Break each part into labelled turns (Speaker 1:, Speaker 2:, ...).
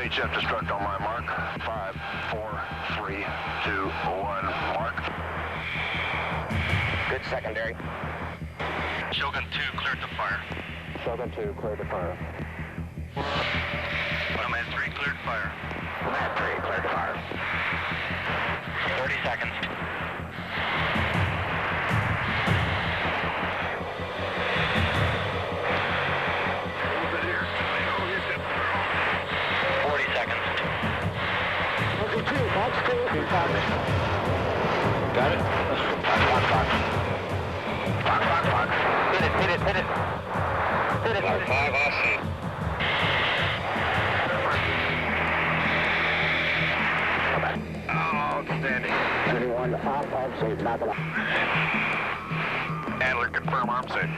Speaker 1: HF destruct on my mark. 5, 4, 3, 2, 1, mark.
Speaker 2: Good secondary.
Speaker 3: Shogun 2 cleared to fire.
Speaker 2: Shogun 2 cleared to fire.
Speaker 3: Nomad 3 cleared to fire.
Speaker 2: Nomad 3 cleared to fire.
Speaker 3: 30 seconds.
Speaker 2: Got it? Fox. Hit it. Hit it.
Speaker 3: 5 offset.
Speaker 1: Outstanding.
Speaker 2: 31 off safe, not the
Speaker 1: Adler, confirm arm safe.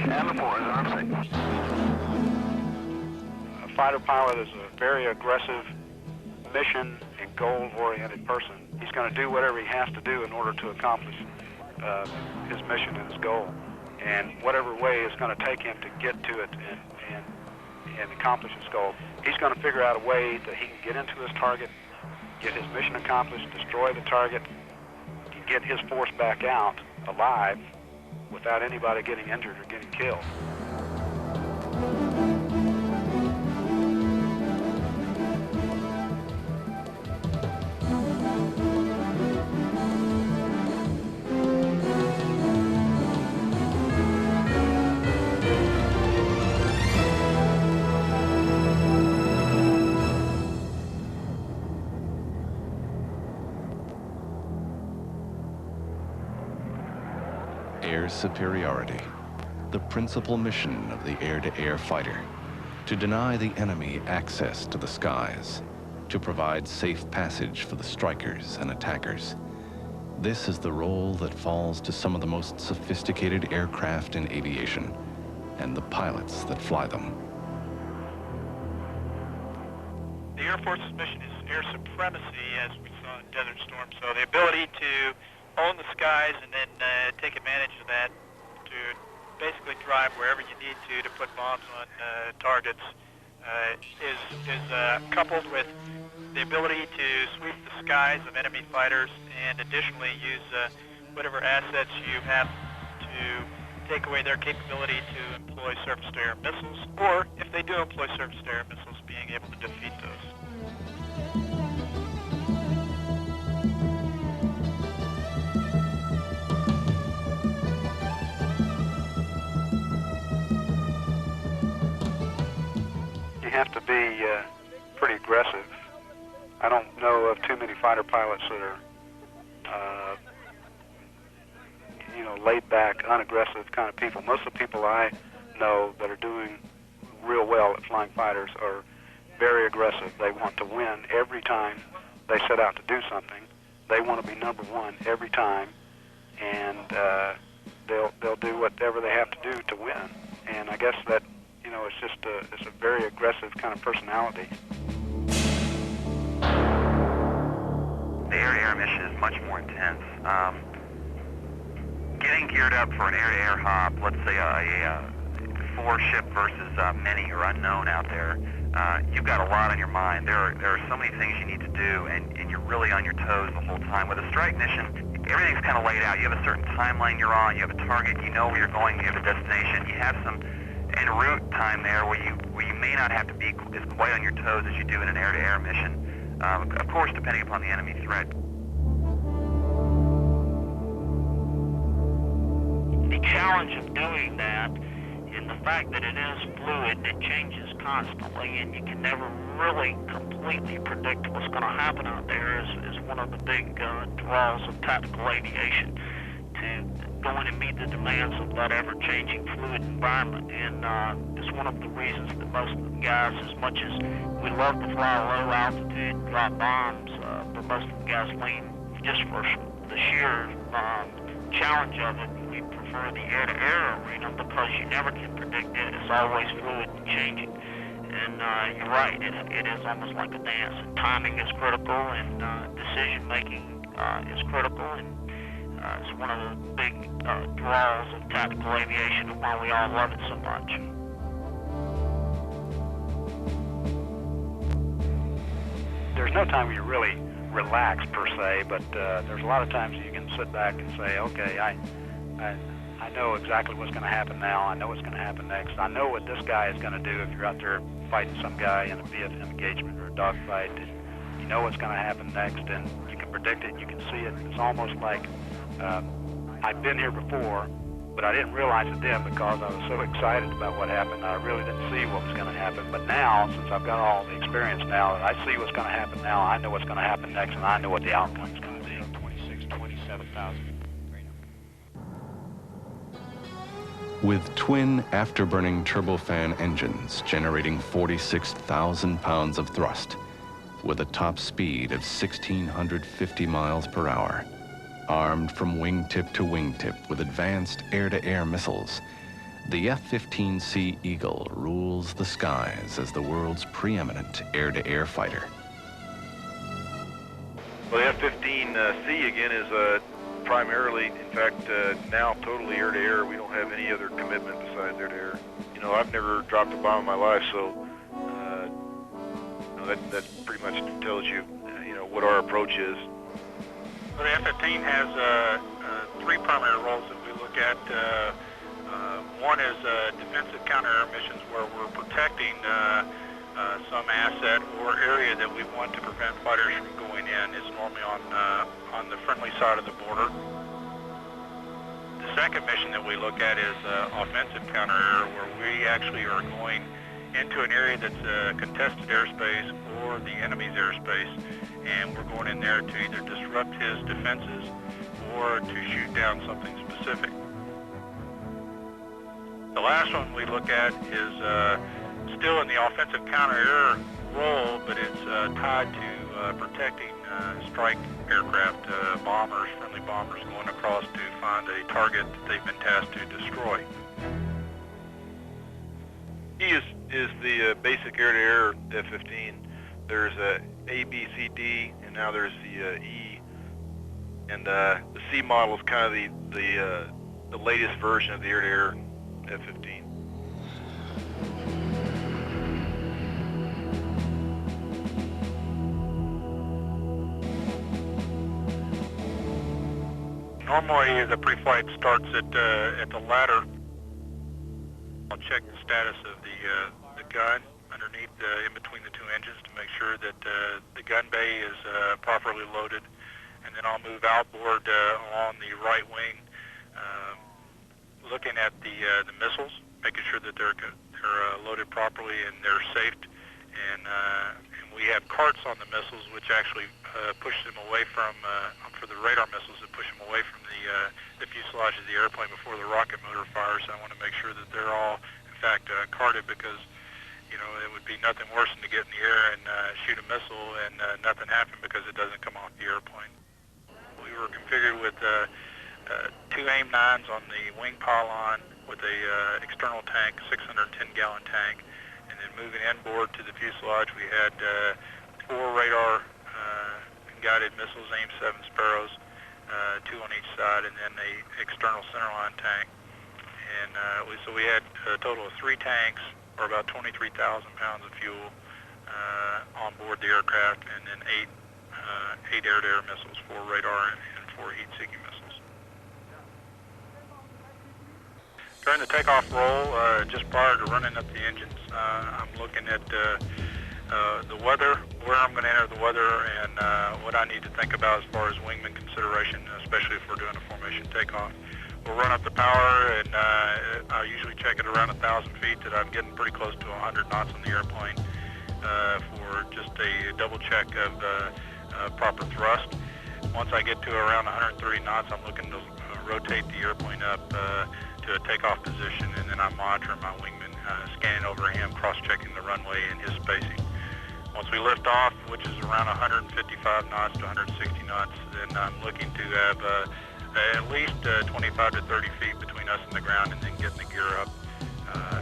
Speaker 1: Adler 4 is arm safe.
Speaker 4: A fighter pilot is a very aggressive, mission and goal-oriented person. He's going to do whatever he has to do in order to accomplish his mission and his goal. And whatever way is going to take him to get to it and accomplish his goal, he's going to figure out a way that he can get into his target, get his mission accomplished, destroy the target, get his force back out alive without anybody getting injured or getting killed.
Speaker 5: Air superiority, the principal mission of the air-to-air fighter, to deny the enemy access to the skies, to provide safe passage for the strikers and attackers. This is the role that falls to some of the most sophisticated aircraft in aviation, and the pilots that fly them.
Speaker 6: The Air Force's mission is air supremacy, as we saw in Desert Storm, so the ability to own the skies and then take advantage of that to basically drive wherever you need to put bombs on targets is coupled with the ability to sweep the skies of enemy fighters and additionally use whatever assets you have to take away their capability to employ surface-to-air missiles, or if they do employ surface-to-air missiles, being able to defeat those.
Speaker 4: You have to be pretty aggressive. I don't know of too many fighter pilots that are, laid back, unaggressive kind of people. Most of the people I know that are doing real well at flying fighters are very aggressive. They want to win every time they set out to do something. They want to be number one every time, and they'll do whatever they have to do to win. And I guess that it's a very aggressive kind of personality.
Speaker 3: The air-to-air mission is much more intense. Getting geared up for an air-to-air hop, let's say a 4-ship versus many or unknown out there, you've got a lot on your mind. There are so many things you need to do, and you're really on your toes the whole time. With a strike mission, everything's kind of laid out. You have a certain timeline you're on. You have a target. You know where you're going. You have a destination. You have some en route time there where you may not have to be as quite on your toes as you do in an air-to-air mission. Of course, depending upon the enemy threat.
Speaker 7: The challenge of doing that is the fact that it is fluid, it changes constantly, and you can never really completely predict what's going to happen out there is one of the big draws of tactical aviation, to go in and meet the demands of that ever-changing fluid environment. And it's one of the reasons that most of the guys, as much as we love to fly low altitude, drop bombs, but most of the guys lean just for the sheer challenge of it. We prefer the air-to-air arena because you never can predict it. It's always fluid and changing. And you're right, it is almost like a dance. And timing is critical, and decision-making is critical, and it's one of the big draws of tactical aviation and why we all love it so much.
Speaker 4: there's no time you really relax per se, but there's a lot of times you can sit back and say, okay, I know exactly what's going to happen now. I know what's going to happen next. I know what this guy is going to do if you're out there fighting some guy in a BFM engagement or a dogfight. You know what's going to happen next, and you can predict it. You can see it. It's almost like I've been here before, but I didn't realize it then because I was so excited about what happened. I really didn't see what was going to happen. But now, since I've got all the experience now, I see what's going to happen now. I know what's going to happen next, and I know what the outcome is going to be.
Speaker 2: 27,000.
Speaker 5: With twin afterburning turbofan engines generating 46,000 pounds of thrust, with a top speed of 1,650 miles per hour, armed from wingtip to wingtip with advanced air-to-air missiles, the F-15C Eagle rules the skies as the world's preeminent air-to-air fighter.
Speaker 8: Well, the F-15C again is primarily, in fact, now totally air-to-air. We don't have any other commitment besides air-to-air. You know, I've never dropped a bomb in my life, so you know, that pretty much tells you, you know, what our approach is.
Speaker 6: Well, the F-15 has three primary roles that we look at. One is defensive counter-air missions where we're protecting some asset or area that we want to prevent fighters from going in. It's normally on the friendly side of the border. The second mission that we look at is offensive counter-air, where we actually are going into an area that's contested airspace or the enemy's airspace, and we're going in there to either disrupt his defenses or to shoot down something specific. The last one we look at is still in the offensive counter-air role, but it's tied to protecting strike aircraft, bombers, friendly bombers going across to find a target that they've been tasked to destroy.
Speaker 8: E is the basic air-to-air F-15. There's A, B, C, D, and now there's the E. And the C model is kind of the latest version of the air-to-air F-15.
Speaker 6: Normally, the pre-flight starts at the ladder. I'll check the status of the gun underneath, in between the two engines, to make sure that the gun bay is properly loaded, and then I'll move outboard along the right wing, looking at the missiles, making sure that they're loaded properly and they're safed, and we have carts on the missiles, which actually push them away from, for the radar missiles, that push them away from the fuselage of the airplane before the rocket motor fires. I want to make sure that they're all, in fact, carted, because, you know, it would be nothing worse than to get in the air and shoot a missile and nothing happen because it doesn't come off the airplane. We were configured with two AIM-9s on the wing pylon with a external tank, 610-gallon tank, and then moving inboard to the fuselage, we had 4 radar guided missiles, AIM-7 Sparrows, 2 on each side, and then a external centerline tank. And so we had a total of 3 tanks, or about 23,000 pounds of fuel on board the aircraft, and then 8 air-to-air missiles, 4 radar and 4 heat-seeking missiles. During the takeoff roll, just prior to running up the engines, I'm looking at the weather, where I'm going to enter the weather, and what I need to think about as far as wingman consideration, especially if we're doing a formation takeoff. We'll run up the power, and I usually check it around 1,000 feet that I'm getting pretty close to 100 knots on the airplane for just a double check of proper thrust. Once I get to around 130 knots, I'm looking to rotate the airplane up to a takeoff position, and then I'm monitoring my wingman, scanning over him, cross-checking the runway and his spacing. Once we lift off, which is around 155 knots to 160 knots, then I'm looking to have at least 25 to 30 feet between us and the ground, and then getting the gear up,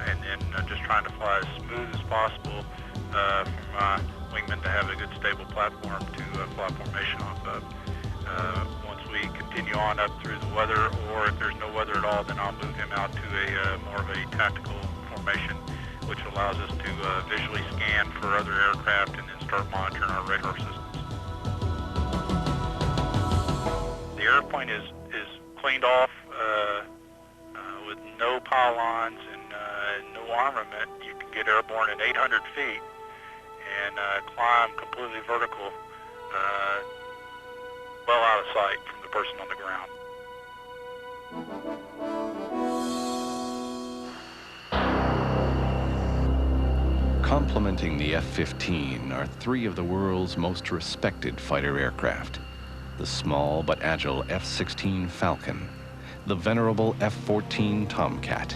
Speaker 6: and then just trying to fly as smooth as possible for my wingman to have a good stable platform to fly formation off of. Once we continue on up through the weather, or if there's no weather at all, then I'll move him out to a more of a tactical formation, which allows us to visually scan for other aircraft and then start
Speaker 2: start monitoring our radar systems. The airplane is cleaned off with no pylons and no armament. You can get airborne at 800 feet and climb completely vertical, well out of sight from the person on the ground.
Speaker 5: Complementing the F-15 are three of the world's most respected fighter aircraft: the small but agile F-16 Falcon, the venerable F-14 Tomcat,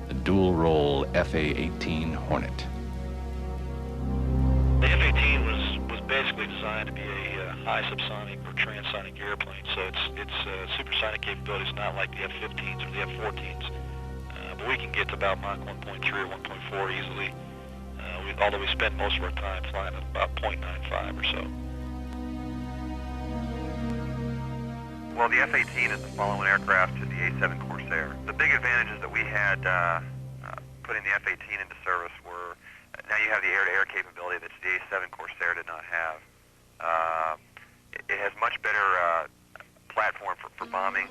Speaker 5: the dual-role FA-18 Hornet.
Speaker 2: The F-18 was basically designed to be a high subsonic or transonic airplane, so its supersonic capability is not like the F-15s or the F-14s, but we can get to about Mach 1.3 or 1.4 easily, although we spend most of our time flying at about 0.95 or so.
Speaker 3: Well, the F-18 is the follow-on aircraft to the A-7 Corsair. The big advantages that we had putting the F-18 into service were now you have the air-to-air capability that the A-7 Corsair did not have. It has much better platform for bombing.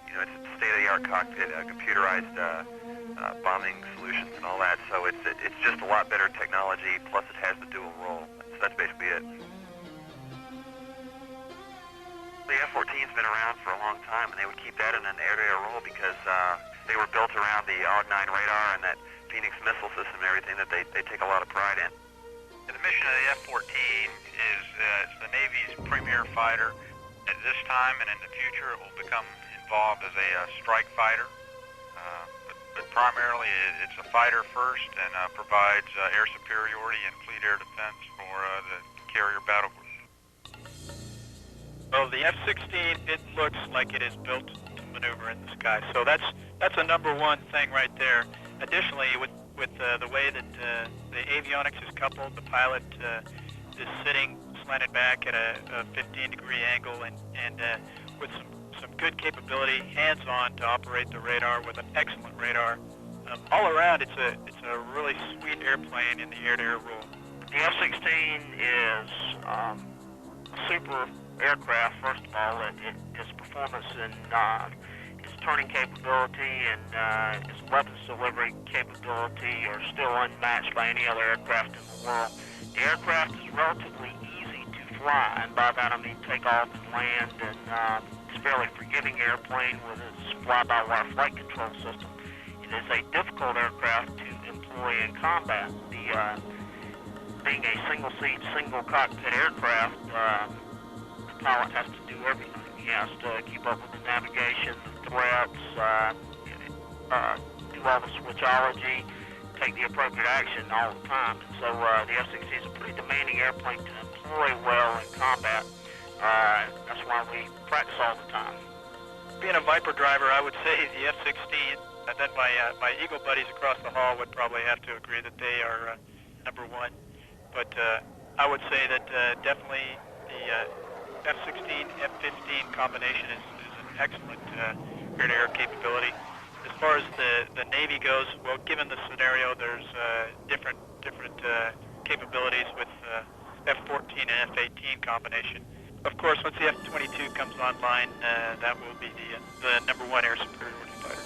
Speaker 3: You know, it's a state-of-the-art cockpit, computerized bombing solutions and all that. So it's just a lot better technology. Plus, it has the dual role. So that's basically it. The F-14's been around for a long time, and they would keep that in an air-to-air role because they were built around the AUG-9 radar and that Phoenix missile system and everything that they take a lot of pride in.
Speaker 2: The mission of the F-14 is the Navy's premier fighter. At this time and in the future, it will become involved as a strike fighter. But primarily, it's a fighter first and provides air superiority and fleet air defense for the carrier battle group. Well, the F-16, it looks like it is built to maneuver in the sky. So that's a number one thing right there. Additionally, with the way that the avionics is coupled, the pilot is sitting slanted back at a 15-degree angle and with some good capability, hands-on to operate the radar with an excellent radar. All around, it's a really sweet airplane in the air-to-air role.
Speaker 7: The F-16 is a super aircraft. First of all, its performance and its turning capability and its weapons delivery capability are still unmatched by any other aircraft in the world. The aircraft is relatively easy to fly, and by that I mean take off and land, and it's a fairly forgiving airplane with its fly-by-wire flight control system. It is a difficult aircraft to employ in combat. Being a single-seat, single-cockpit aircraft, the pilot has to do everything. He has to keep up with the navigation, the threats, do all the switchology, take the appropriate action all the time. And so the F-16 is a pretty demanding airplane to employ well in combat. That's why we practice all the time.
Speaker 6: Being a Viper driver, I would say the F-16, and then my Eagle buddies across the hall would probably have to agree that they are number one. But I would say that definitely the F-16, F-15 combination is an excellent air-to-air capability. As far as the Navy goes, well, given the scenario, there's different capabilities with F-14 and F-18 combination. Of course, once the F-22 comes online, that will be the number one air superiority fighter.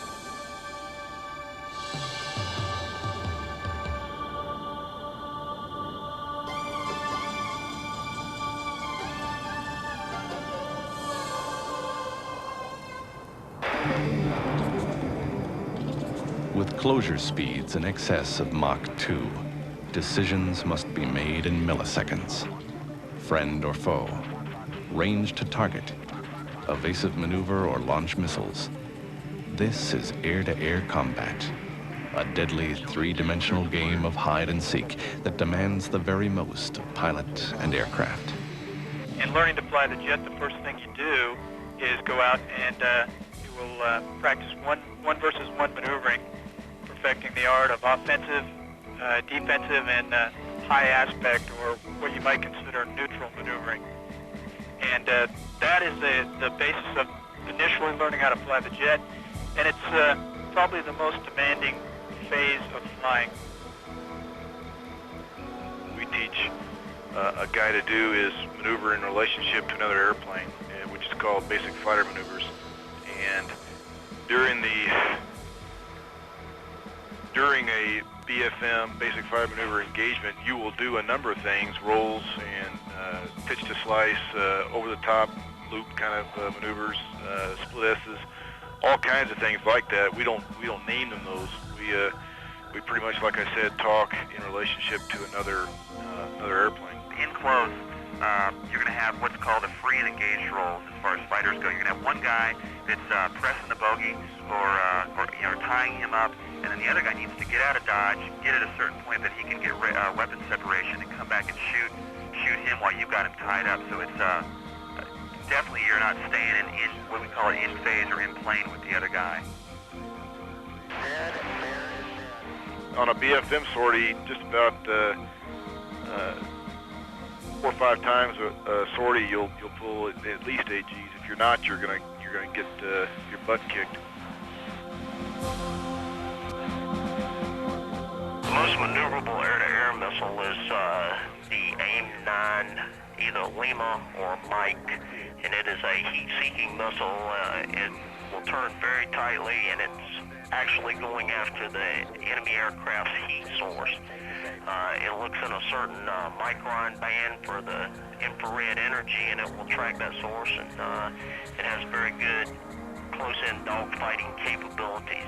Speaker 5: With closure speeds in excess of Mach 2, decisions must be made in milliseconds. Friend or foe, range to target, evasive maneuver or launch missiles. This is air-to-air combat, a deadly three-dimensional game of hide and seek that demands the very most of pilot and aircraft.
Speaker 6: In learning to fly the jet, the first thing you do is go out and you will practice one versus one maneuvering, perfecting the art of offensive, defensive, and high aspect, or what you might consider neutral maneuvering. And that is the basis of initially learning how to fly the jet, and it's probably the most demanding phase of flying.
Speaker 2: We teach
Speaker 8: a guy to do is maneuver in relationship to another airplane, which is called basic fighter maneuvers. And during a BFM, basic fighter maneuver engagement, you will do a number of things: rolls and pitch to slice, over the top loop kind of maneuvers, split S's, all kinds of things like that. We don't name them those. We pretty much, like I said, talk in relationship to another airplane.
Speaker 3: In close, you're going to have what's called a free and engaged rolls as far as fighters go. You're going to have one guy that's pressing the bogies or tying him up, and then the other guy needs to get out of dodge, get at a certain point that he can get weapon separation and come back and shoot him while you've got him tied up. So it's definitely you're not staying in what we call it in phase or in plane with the other guy.
Speaker 8: On a BFM sortie, just about 4 or 5 times a sortie, you'll pull at least 8 Gs. If you're not, you're gonna get your butt kicked.
Speaker 7: The most maneuverable air-to-air missile is the AIM-9, either Lima or Mike, and it is a heat-seeking missile. It will turn very tightly, and it's actually going after the enemy aircraft's heat source. It looks in a certain micron band for the infrared energy, and it will track that source, and it has very good close-in dogfighting capabilities.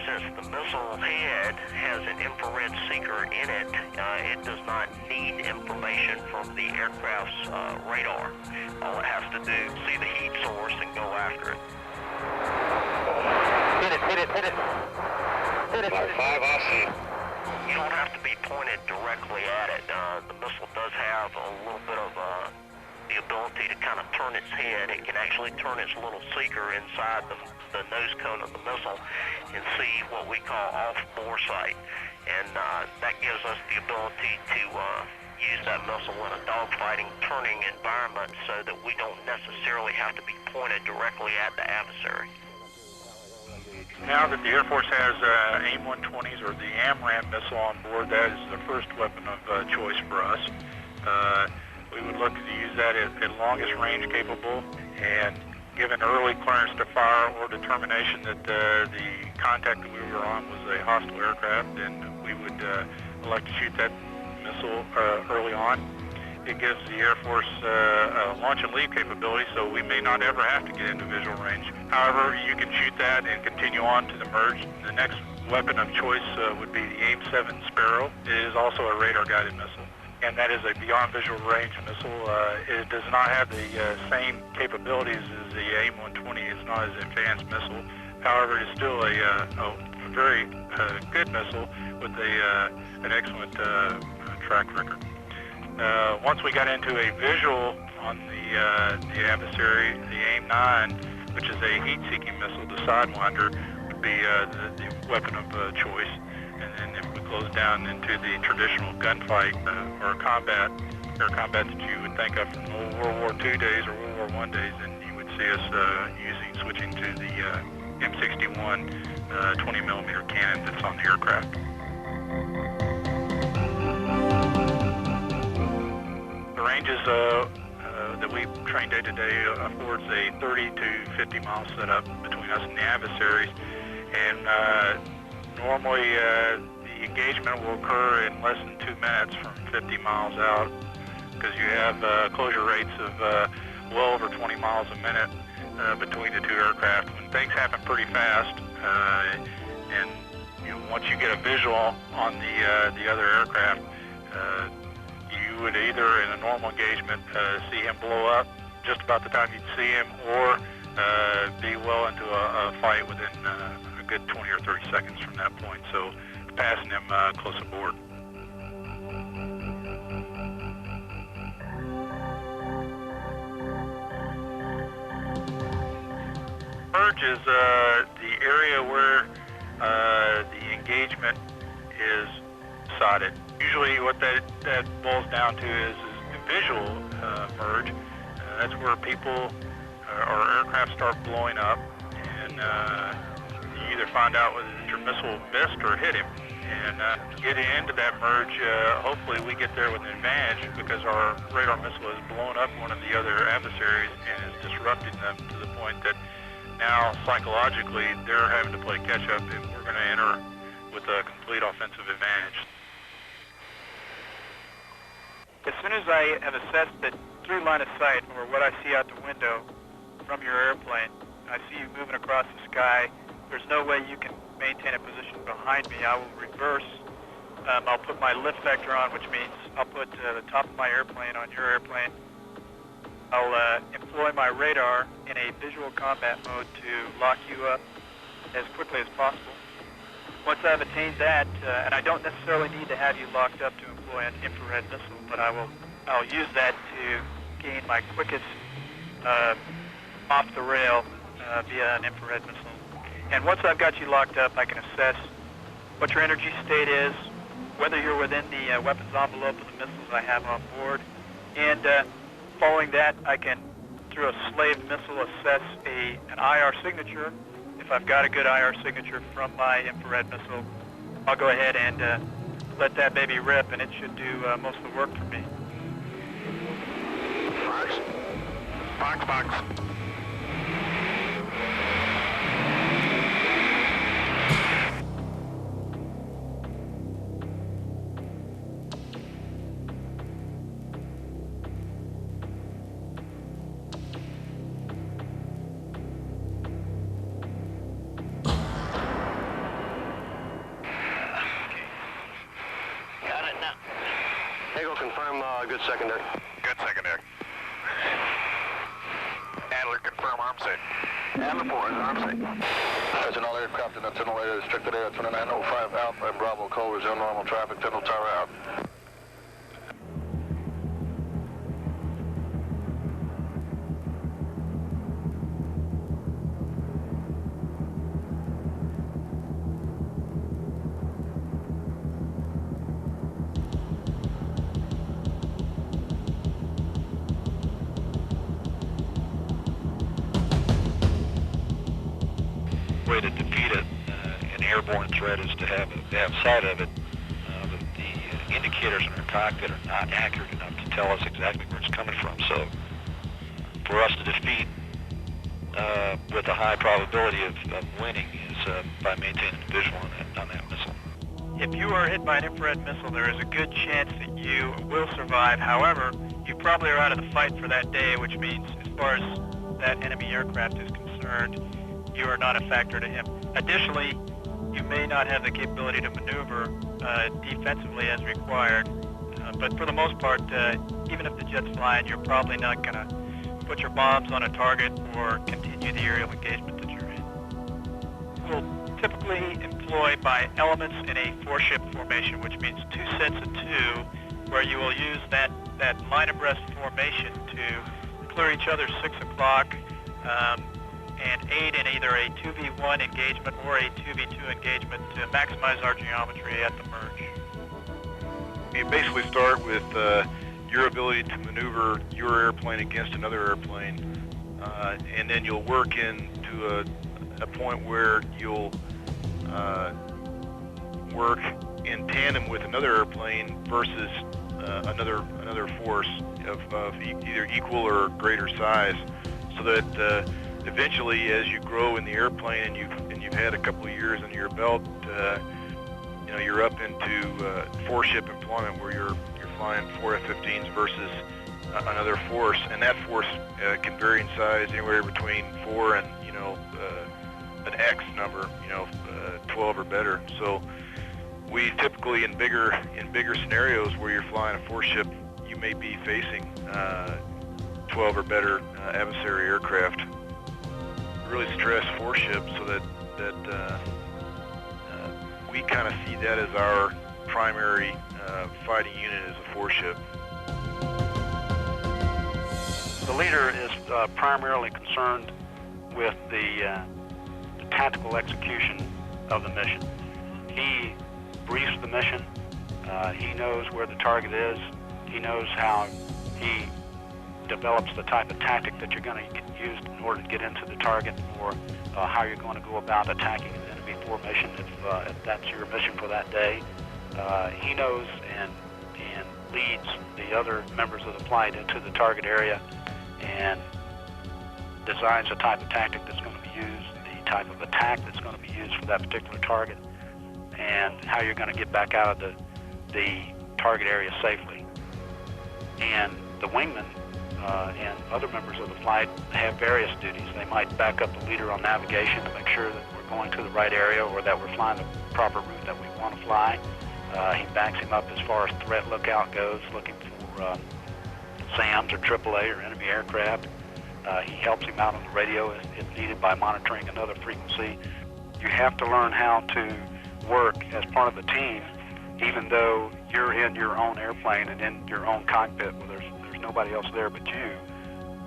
Speaker 7: Since the missile head has an infrared seeker in it, it does not need information from the aircraft's radar. All it has to do is see the heat source and go after it.
Speaker 1: Hit it. About 5, I'll see.
Speaker 7: You don't have to be pointed directly at it. The missile does have a little bit of the ability to kind of turn its head. It can actually turn its little seeker inside the nose cone of the missile and see what we call off-bore sight. And that gives us the ability to use that missile in a dogfighting turning environment so that we don't necessarily have to be pointed directly at the adversary.
Speaker 6: Now that the Air Force has AIM-120s or the AMRAAM missile on board, that is the first weapon of choice for us. We would look to use that at longest range capable, and given early clearance to fire or determination that the contact that we were on was a hostile aircraft, then we would elect to shoot that missile early on. It gives the Air Force a launch and leave capability, so we may not ever have to get into visual range. However, you can shoot that and continue on to the merge. The next weapon of choice would be the AIM-7 Sparrow. It is also a radar-guided missile, and that is a beyond visual range missile. It does not have the same capabilities as the AIM-120. It's not as advanced missile. However, it's still a very good missile with an excellent track record. Once we got into a visual on the adversary, the AIM-9, which is a heat-seeking missile, the Sidewinder would be the weapon of choice. And then if we close down into the traditional gunfight or air combat that you would think of from World War II days or World War I days, then you would see us switching to the M61 20mm cannon that's on the aircraft. The ranges that we train day to day affords a 30 to 50 mile setup between us and the adversaries, and normally the engagement will occur in less than 2 minutes from 50 miles out, because you have closure rates of well over 20 miles a minute between the two aircraft. When things happen pretty fast, and once you get a visual on the other aircraft, you would either in a normal engagement see him blow up just about the time you'd see him, or be well into a fight within a good 20 or 30 seconds from that point, so passing him close aboard. Merge is the area where the engagement is sighted. Usually what that boils down to is the visual merge. That's where people or aircraft start blowing up, and you either find out whether your missile missed or hit him. And getting into that merge, hopefully we get there with an advantage because our radar missile has blown up one of the other adversaries and is disrupting them to the point that now psychologically they're having to play catch up, and we're going to enter with a complete offensive advantage. As soon as I have assessed that through line of sight, or what I see out the window from your airplane, I see you moving across the sky. There's no way you can maintain a position behind me. I will reverse. I'll put my lift vector on, which means I'll put the top of my airplane on your airplane. I'll employ my radar in a visual combat mode to lock you up as quickly as possible. Once I've attained that, and I don't necessarily need to have you locked up to employ an infrared missile, but I'll use that to gain my quickest off the rail via an infrared missile. And once I've got you locked up, I can assess what your energy state is, whether you're within the weapons envelope of the missiles I have on board, and following that, I can, through a slave missile, assess an IR signature. If I've got a good IR signature from my infrared missile, I'll go ahead and let that baby rip, and it should do most of the work for me.
Speaker 1: Box. Confirm good secondary.
Speaker 9: Good secondary. Adler, confirm arm safe.
Speaker 1: Adler 4 is arm safe.
Speaker 9: That's an all aircraft in the tunnel area, restricted area 2905 out, and Bravo Cole, resume normal traffic, tunnel tower out.
Speaker 8: Way to defeat an airborne threat is to have sight of it. The indicators in our cockpit are not accurate enough to tell us exactly where it's coming from. So for us to defeat with a high probability of winning is by maintaining a visual on that missile.
Speaker 2: If you are hit by an infrared missile, there is a good chance that you will survive. However, you probably are out of the fight for that day, which means as far as that enemy aircraft is concerned, you are not a factor to him. Additionally, you may not have the capability to maneuver defensively as required, but for the most part, even if the jet's flying, you're probably not going to put your bombs on a target or continue the aerial engagement that you're in. We'll typically employ by elements in a four-ship formation, which means two sets of two, where you will use that line abreast formation to clear each other 6 o'clock, and aid in either a 2v1 engagement or a 2v2 engagement to maximize our geometry at the merge.
Speaker 8: You basically start with your ability to maneuver your airplane against another airplane, and then you'll work into a point where you'll work in tandem with another airplane versus another force of either equal or greater size, so that eventually, as you grow in the airplane and you've had a couple of years under your belt, you're up into four-ship employment where you're flying 4 F-15s versus another force, and that force can vary in size anywhere between 4 and an X number, 12 or better. So we typically in bigger scenarios where you're flying a four-ship, you may be facing 12 or better adversary aircraft. Really stress four-ship so that we kind of see that as our primary fighting unit as a four-ship.
Speaker 4: The leader is primarily concerned with the tactical execution of the mission. He briefs the mission. He knows where the target is. He knows how he develops the type of tactic that you're going to use in order to get into the target, or how you're going to go about attacking an enemy. 2B4 mission if that's your mission for that day. He knows and leads the other members of the flight into the target area and designs the type of tactic that's going to be used, the type of attack that's going to be used for that particular target, and how you're going to get back out of the target area safely. And the wingman and other members of the flight have various duties. They might back up the leader on navigation to make sure that we're going to the right area or that we're flying the proper route that we want to fly. He backs him up as far as threat lookout goes, looking for SAMs or AAA or enemy aircraft. He helps him out on the radio if needed by monitoring another frequency. You have to learn how to work as part of a team, even though you're in your own airplane and in your own cockpit where there's nobody else there but you.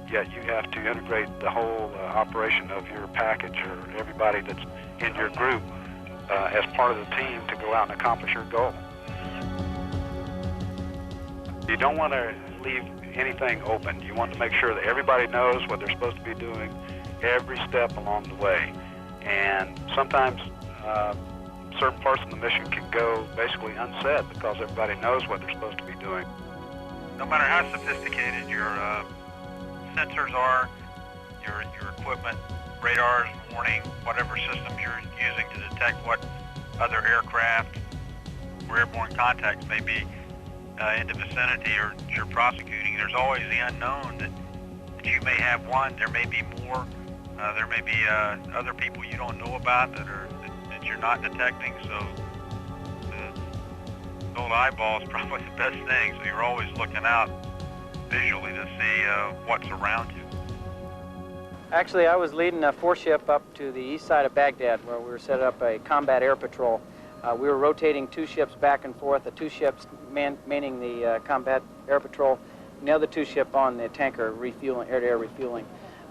Speaker 4: Yet you have to integrate the whole operation of your package or everybody that's in your group as part of the team to go out and accomplish your goal. You don't want to leave anything open. You want to make sure that everybody knows what they're supposed to be doing every step along the way. And sometimes certain parts of the mission can go basically unsaid because everybody knows what they're supposed to be doing.
Speaker 6: No matter how sophisticated your sensors are, your equipment, radars, warning, whatever systems you're using to detect what other aircraft or airborne contacts may be in the vicinity or you're prosecuting, there's always the unknown that you may have one, there may be more, there may be other people you don't know about that you're not detecting, so the old eyeball is probably the best thing, so you're always looking out visually to see what's around you.
Speaker 10: Actually, I was leading a 4-ship up to the east side of Baghdad where we were set up a combat air patrol. We were rotating 2 ships back and forth, the 2 ships manning the combat air patrol, and the other 2 ship on the tanker refueling, air-to-air refueling.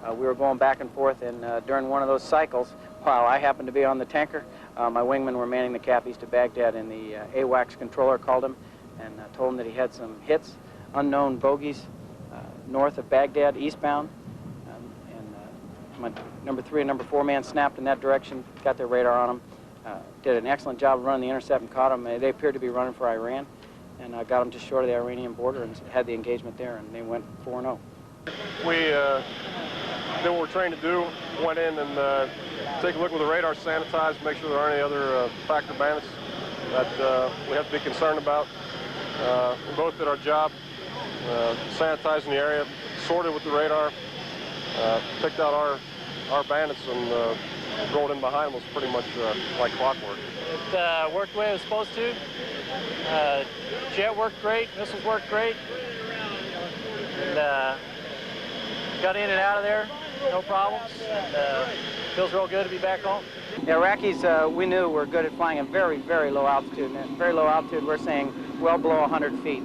Speaker 10: We were going back and forth, and during one of those cycles, while I happened to be on the tanker, my wingmen were manning the cap east of Baghdad, and the AWACS controller called him and told him that he had some hits, unknown bogeys, north of Baghdad, eastbound. My number 3 and number 4 man snapped in that direction, got their radar on them, did an excellent job of running the intercept and caught them. They appeared to be running for Iran, and got them just short of the Iranian border and had the engagement there, and they went 4-0.
Speaker 11: We did what we're trained to do, went in and take a look with the radar, sanitized, make sure there aren't any other factor bandits that we have to be concerned about. We both did our job, sanitizing the area, sorted with the radar, picked out our bandits and rolled in behind them. Was pretty much like clockwork.
Speaker 12: It worked the way it was supposed to. Jet worked great, missiles worked great, and got in and out of there, no problems. And, feels real good to be back home.
Speaker 10: The Iraqis, we knew were good at flying at very, very low altitude. And at very low altitude, we're saying well below 100 feet.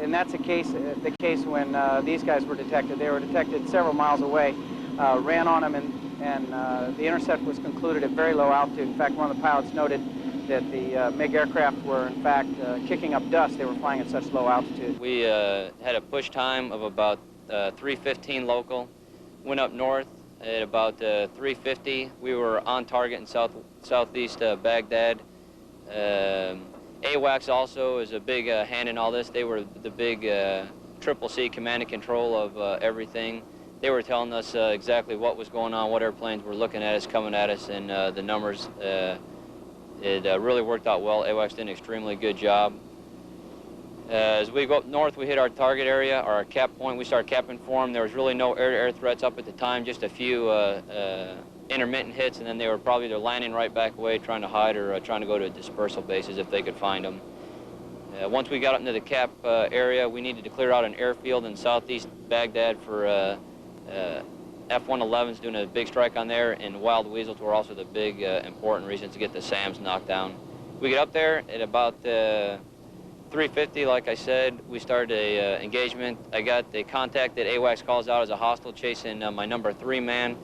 Speaker 10: And that's the case when these guys were detected. They were detected several miles away, ran on them, and the intercept was concluded at very low altitude. In fact, one of the pilots noted that the MiG aircraft were, in fact, kicking up dust. They were flying at such low altitude.
Speaker 13: We had a push time of about 3:15 local. Went up north at about 3:50. We were on target in southeast Baghdad. AWACS also is a big hand in all this. They were the big CCC command and control of everything. They were telling us exactly what was going on, what airplanes were looking at us, coming at us, and the numbers. It really worked out well. AWACS did an extremely good job. As we go up north, we hit our target area, our cap point. We started capping for them. There was really no air-to-air threats up at the time, just a few intermittent hits, and then they were probably either landing right back away, trying to hide, or trying to go to dispersal bases if they could find them. Once we got up into the cap area, we needed to clear out an airfield in southeast Baghdad for F-111s doing a big strike on there, and wild weasels were also the big important reason to get the SAMs knocked down. We get up there at about 3:50, like I said. We started a engagement. I got the contact that AWACS calls out as a hostile chasing my number 3 man,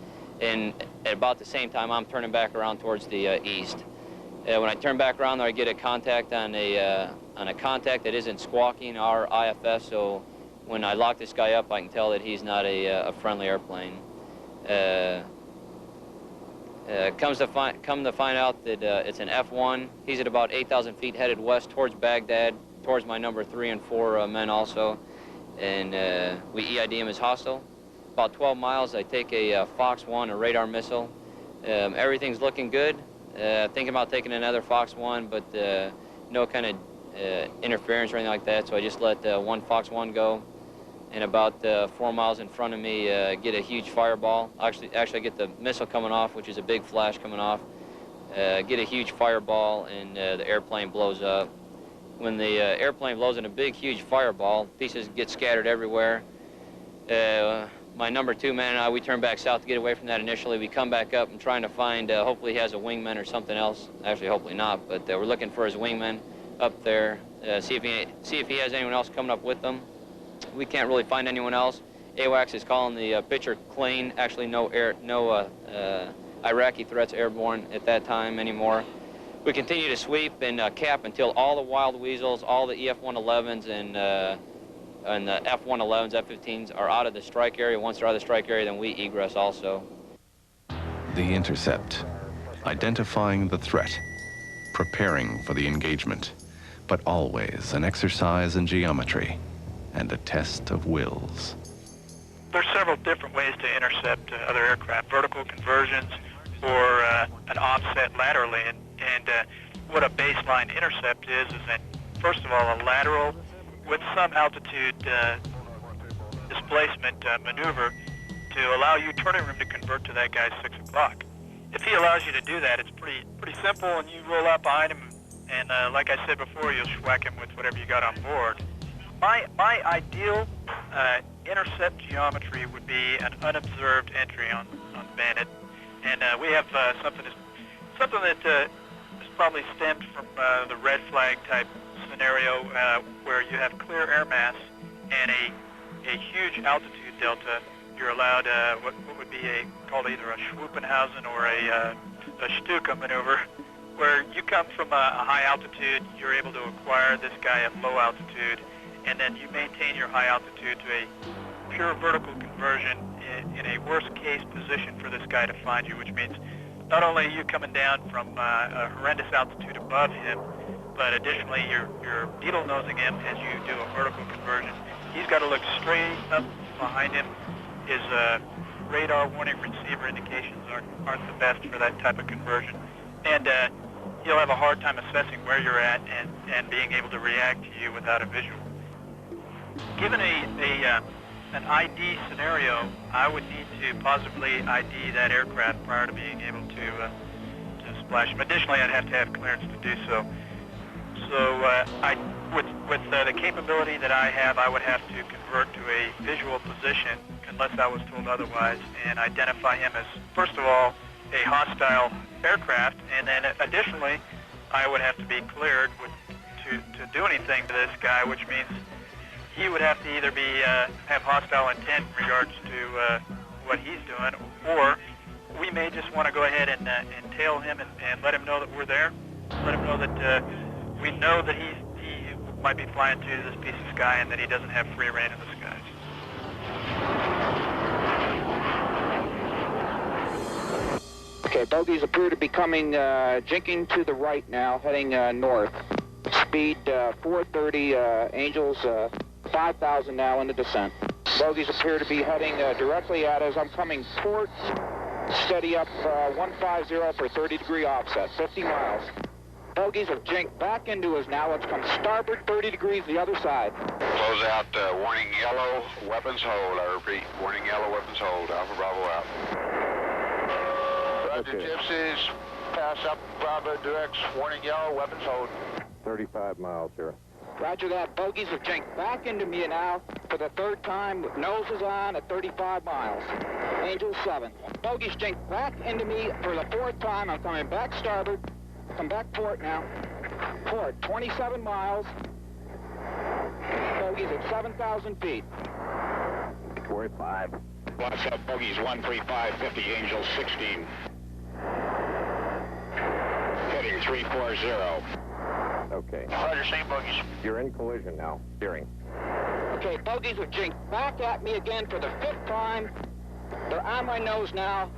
Speaker 13: and at about the same time I'm turning back around towards the east. When I turn back around there, I get a contact on a contact that isn't squawking our IFF, so when I lock this guy up, I can tell that he's not a friendly airplane. Come to find out that it's an F1. He's at about 8,000 feet headed west towards Baghdad, towards my number 3 and 4 men also. And we EID him as hostile. About 12 miles, I take a Fox 1, a radar missile. Everything's looking good. Thinking about taking another Fox 1, but no kind of interference or anything like that, so I just let one Fox 1 go. And about 4 miles in front of me, get a huge fireball. Actually, I get the missile coming off, which is a big flash coming off. Get a huge fireball, and the airplane blows up. When the airplane blows in a big, huge fireball, pieces get scattered everywhere. My number 2 man and I, we turn back south to get away from that initially. We come back up and trying to find, hopefully he has a wingman or something else. Actually, hopefully not, but we're looking for his wingman up there. See if he has anyone else coming up with them. We can't really find anyone else. AWACS is calling the picture clean. Actually, no Iraqi threats airborne at that time anymore. We continue to sweep and cap until all the wild weasels, all the EF-111s and the F-111s, F-15s are out of the strike area. Once they're out of the strike area, then we egress also.
Speaker 5: The Intercept, identifying the threat, preparing for the engagement, but always an exercise in geometry and a test of wills.
Speaker 2: There's several different ways to intercept other aircraft, vertical conversions or an offset laterally. And what a baseline intercept is that, first of all, a lateral with some altitude displacement maneuver to allow you turning room to convert to that guy's 6 o'clock. If he allows you to do that, it's pretty simple, and you roll out behind him, and like I said before, you'll schwack him with whatever you got on board. My ideal intercept geometry would be an unobserved entry on Bandit, and we have something that has probably stemmed from the red flag type scenario where you have clear air mass and a huge altitude delta. You're allowed what would be called either a Schwuppenhausen or a Stuka maneuver, where you come from a high altitude, you're able to acquire this guy at low altitude, and then you maintain your high altitude to a pure vertical conversion in a worst case position for this guy to find you, which means not only are you coming down from a horrendous altitude above him, but additionally you're needle nosing him as you do a vertical conversion. He's got to look straight up behind him. His radar warning receiver indications aren't the best for that type of conversion. And he'll have a hard time assessing where you're at and being able to react to you without a visual. Given an ID scenario, I would need to positively ID that aircraft prior to being able to splash him. Additionally, I'd have to have clearance to do so. So with the capability that I have, I would have to convert to a visual position unless I was told otherwise, and identify him as, first of all, a hostile aircraft, and then additionally, I would have to be cleared to do anything to this guy, which means he would have to either have hostile intent in regards to what he's doing, or we may just want to go ahead and tail him and let him know that we're there, let him know that we know that he might be flying to this piece of sky and that he doesn't have free reign in the skies.
Speaker 14: Okay, bogies appear to be coming, jinking to the right now, heading north. Speed 430, Angels 5,000 now in the descent. Bogies appear to be heading directly at us. I'm coming port, steady up 150 for 30-degree offset, 50 miles. Bogies have jinked back into us now. Let's come starboard 30 degrees the other side.
Speaker 9: Close out, warning yellow, weapons hold. I repeat, warning yellow, weapons hold. Alpha Bravo out. Roger, okay. Gypsies, pass up Bravo directs, warning yellow, weapons hold.
Speaker 11: 35 miles here.
Speaker 14: Roger that. Bogies have jinked back into me now for the third time with noses on at 35 miles. Angel 7. Bogies jinked back into me for the fourth time. I'm coming back starboard. Come back port now. Port, 27 miles. Bogies at 7,000 feet.
Speaker 9: 45.
Speaker 14: Watch up, bogies 13550, Angel 16. Heading 340.
Speaker 11: Okay.
Speaker 9: Roger, same bogies.
Speaker 11: You're in collision now. Steering.
Speaker 14: Okay, bogies have jinked back at me again for the fifth time. They're on my nose now.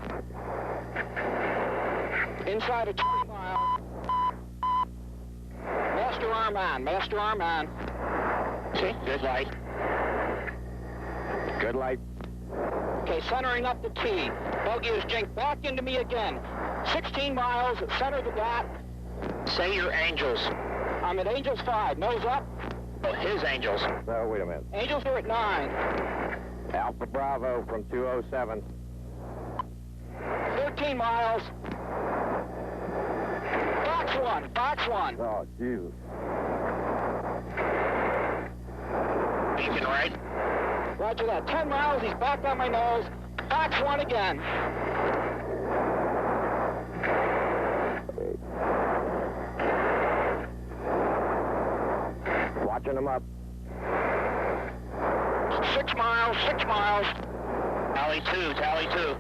Speaker 14: Inside of 2 miles. Master arm on, master arm on. See, good light. Good light. Okay, centering up the T. Bogey is jinked back into me again. 16 miles, center the dot. Say your angels. I'm at Angels 5, nose up. Oh, his angels.
Speaker 15: No, wait a minute.
Speaker 14: Angels are at 9.
Speaker 15: Alpha Bravo from 207.
Speaker 14: 13 miles. Fox 1, Fox 1.
Speaker 15: Oh, Jesus.
Speaker 14: Beacon right. Roger that. 10 miles, he's back on my nose. Fox 1 again.
Speaker 15: Watching him up.
Speaker 14: 6 miles, 6 miles. Tally 2, tally 2.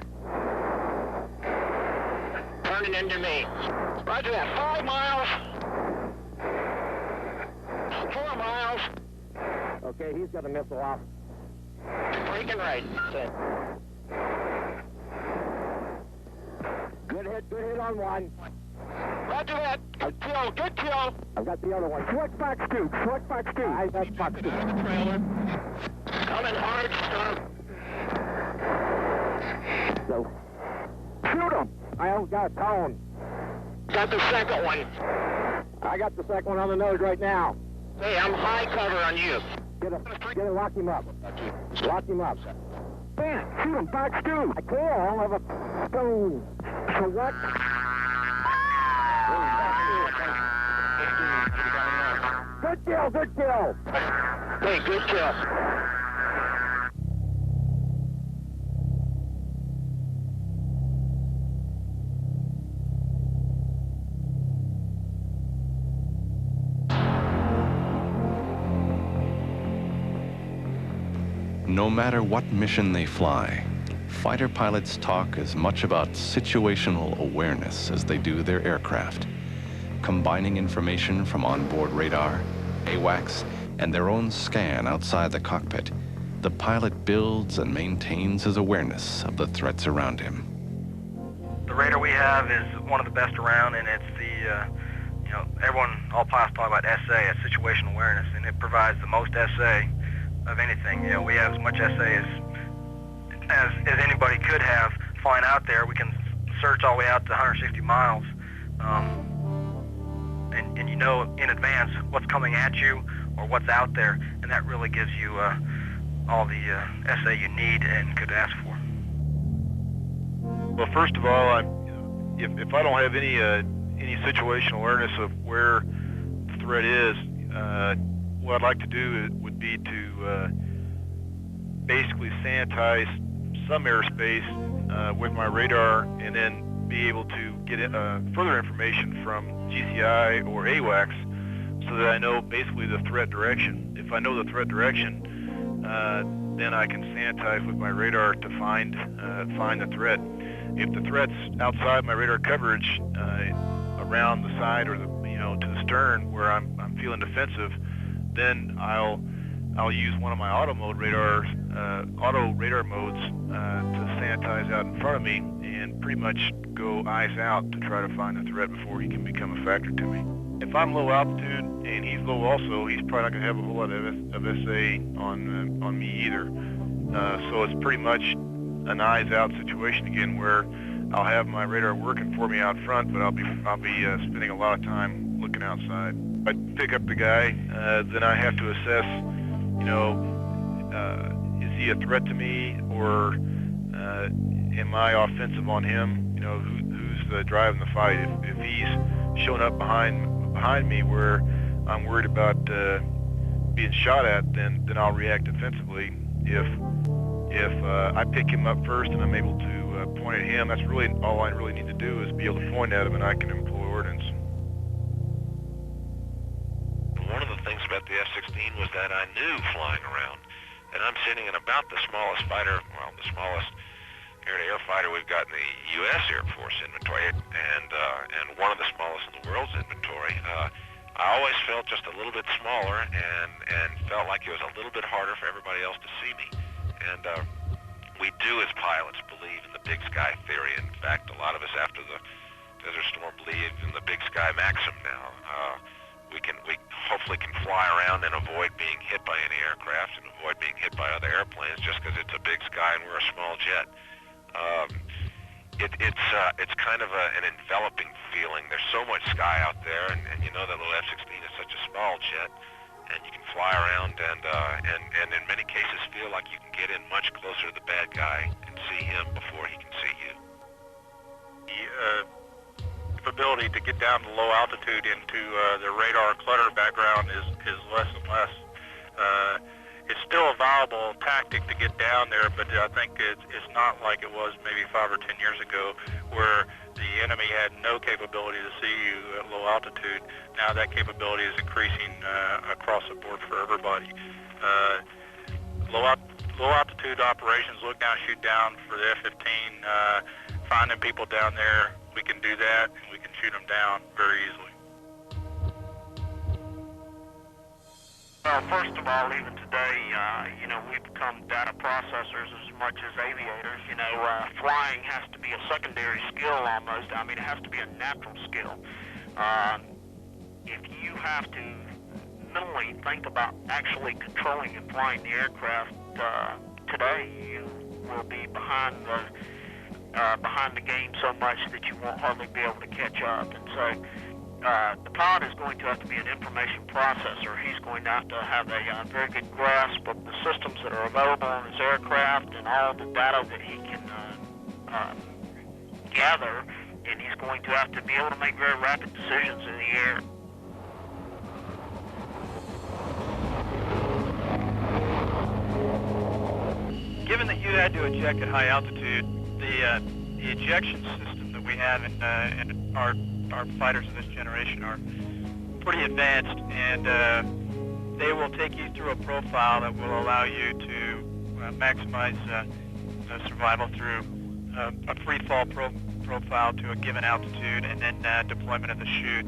Speaker 14: Turning into me. Roger that. 5 miles. 4 miles.
Speaker 15: Okay, he's got a missile off.
Speaker 14: Breaking right.
Speaker 15: Good hit on one.
Speaker 14: Roger that. Good kill, good kill.
Speaker 15: I've got the other one. Select Fox 2, select Fox 2. I have Fox 2.
Speaker 14: Trailer. Coming hard, stop.
Speaker 15: So, shoot him. I haven't got a tone.
Speaker 14: Got the second one.
Speaker 15: I got the second one on the nose right now.
Speaker 14: Hey, I'm high cover on you.
Speaker 15: Get him, lock him up. Lock him up. Man, shoot him, Fox 2. I can't have a stone. So what? Good kill, good kill.
Speaker 14: Hey, good kill.
Speaker 5: No matter what mission they fly, fighter pilots talk as much about situational awareness as they do their aircraft, combining information from onboard radar, AWACS, and their own scan outside the cockpit. The pilot builds and maintains his awareness of the threats around him.
Speaker 6: The radar we have is one of the best around, and it's the, all pilots talk about SA, as situational awareness, and it provides the most SA of anything. We have as much SA as anybody could have flying out there. We can search all the way out to 160 miles, and you know in advance what's coming at you or what's out there, and that really gives you all the SA you need and could ask for.
Speaker 8: Well, first of all, if I don't have any situational awareness of where the threat is, what I'd like to do would be to basically sanitize some airspace with my radar, and then be able to get further information from GCI or AWACS so that I know basically the threat direction. If I know the threat direction, then I can sanitize with my radar to find the threat. If the threat's outside my radar coverage, around the side or to the stern where I'm feeling defensive, then I'll use one of my auto radar modes to sanitize out in front of me and pretty much go eyes out to try to find the threat before he can become a factor to me. If I'm low altitude and he's low also, he's probably not going to have a whole lot of SA on me either. So it's pretty much an eyes out situation again, where I'll have my radar working for me out front, but I'll be spending a lot of time looking outside. If I pick up the guy, then I have to assess, is he a threat to me, or am I offensive on him? Who's driving the fight? If he's showing up behind me where I'm worried about being shot at, then I'll react defensively. If I pick him up first and I'm able to point at him, that's really all I really need to do is be able to point at him, and I can employ ordnance.
Speaker 16: One of the things about the F-16 was that I knew flying around, and I'm sitting in about the smallest fighter, well, the smallest air-to-air fighter we've got in the U.S. Air Force inventory, and one of the smallest in the world's inventory. I always felt just a little bit smaller, and felt like it was a little bit harder for everybody else to see me. And we do, as pilots, believe in the big sky theory. In fact, a lot of us, after the Desert Storm believe in the Big Sky maxim now. We hopefully can fly around and avoid being hit by any aircraft and avoid being hit by other airplanes just because it's a big sky and we're a small jet. It's kind of an enveloping feeling. There's so much sky out there, and you know that little F-16 is such a small jet, and you can fly around and in many cases feel like you can get in much closer to the bad guy and see him before he can see you.
Speaker 6: The ability to get down to low altitude into the radar clutter background is less and less. It's still a viable tactic to get down there, but I think it's not like it was maybe 5 or 10 years ago, where the enemy had no capability to see you at low altitude. Now that capability is increasing across the board for everybody. Low altitude operations, look down, shoot down for the F-15, finding people down there, we can do that, and we can shoot them down very easily.
Speaker 7: Well, first of all, even today, we've become data processors as much as aviators. Flying has to be a secondary skill almost. I mean, it has to be a natural skill. If you have to mentally think about actually controlling and flying the aircraft today, you will be behind the game so much that you won't hardly be able to catch up. And so the pilot is going to have to be an information processor. He's going to have a very good grasp of the systems that are available on his aircraft and all the data that he can gather, and he's going to have to be able to make very rapid decisions in the air.
Speaker 2: Given that you had to eject at high altitude, the ejection system that we have in our fighters of this generation are pretty advanced, and they will take you through a profile that will allow you to maximize survival through a free fall profile to a given altitude, and then deployment of the chute.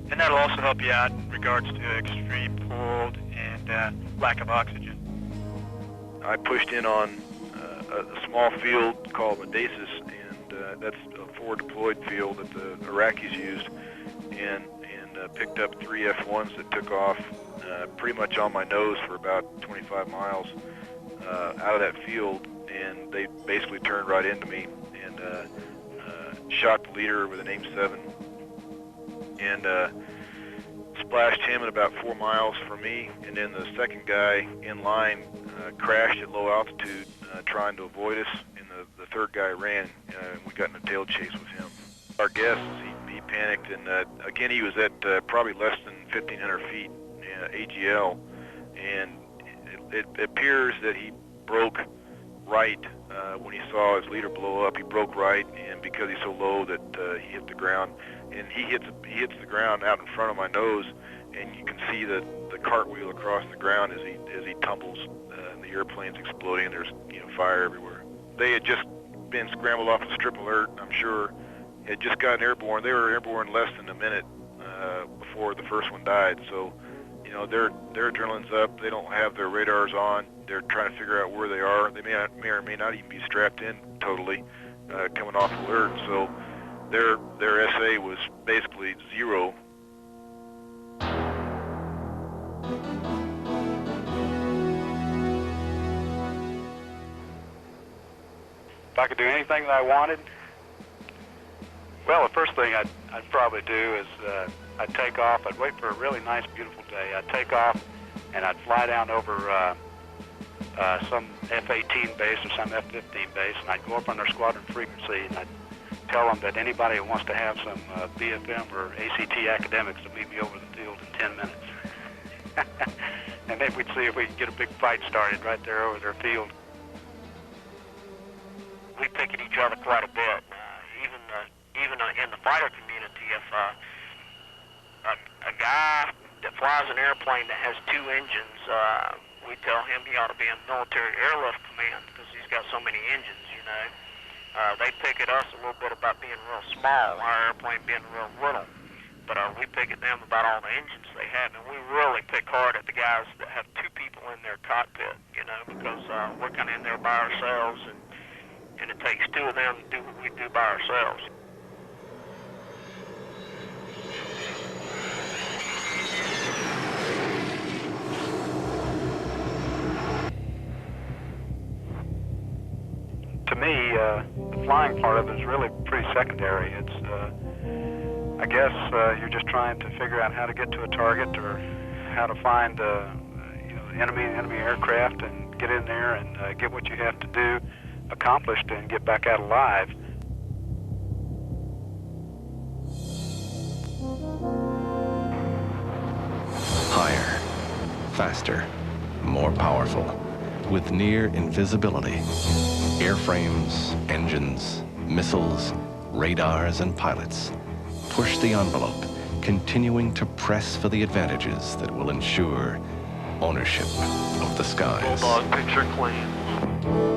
Speaker 2: And that'll also help you out in regards to extreme cold and lack of oxygen.
Speaker 8: I pushed in on a small field called Medesis, and that's a forward deployed field that the Iraqis used, and picked up 3 F-1s that took off pretty much on my nose for about 25 miles out of that field, and they basically turned right into me and shot the leader with an AIM-7 and splashed him at about 4 miles from me, and then the second guy in line crashed at low altitude trying to avoid us, and the third guy ran, and we got in a tail chase with him. Our guess is he panicked, and again he was at probably less than 1,500 feet AGL, and it appears that he broke right when he saw his leader blow up. He broke right, and because he's so low that he hit the ground, and he hits the ground out in front of my nose, and you can see the cartwheel across the ground as he tumbles, and the airplane's exploding, and there's fire everywhere. They had just been scrambled off a strip alert, I'm sure, had just gotten airborne. They were airborne less than a minute before the first one died, so their adrenaline's up. They don't have their radars on. They're trying to figure out where they are. They may or may not even be strapped in totally, coming off alert. So their SA was basically 0.
Speaker 4: If I could do anything that I wanted, well, the first thing I'd probably do is I'd take off. I'd wait for a really nice, beautiful day. I'd take off, and I'd fly down over some F-18 base or some F-15 base, and I'd go up on their squadron frequency, and I'd tell them that anybody who wants to have some BFM or ACT academics to meet me over the field in 10 minutes. And then we'd see if we could get a big fight started right there over their field.
Speaker 7: We pick at each other quite a bit. Even in the fighter community, if a guy that flies an airplane that has 2 engines, we tell him he ought to be in military airlift command because he's got so many engines, They pick at us a little bit about being real small, our airplane being real little. But we pick at them about all the engines they have, and we really pick hard at the guys that have 2 people in their cockpit, because we're kind of in there by ourselves, and it takes 2 of them to do what we do by ourselves.
Speaker 4: the flying part of it is really pretty secondary. It's, I guess, you're just trying to figure out how to get to a target or how to find, enemy aircraft and get in there and get what you have to do accomplished and get back out alive.
Speaker 5: Higher, faster, more powerful, with near invisibility. Airframes, engines, missiles, radars, and pilots push the envelope, continuing to press for the advantages that will ensure ownership of the skies.
Speaker 11: Bulldog picture clean.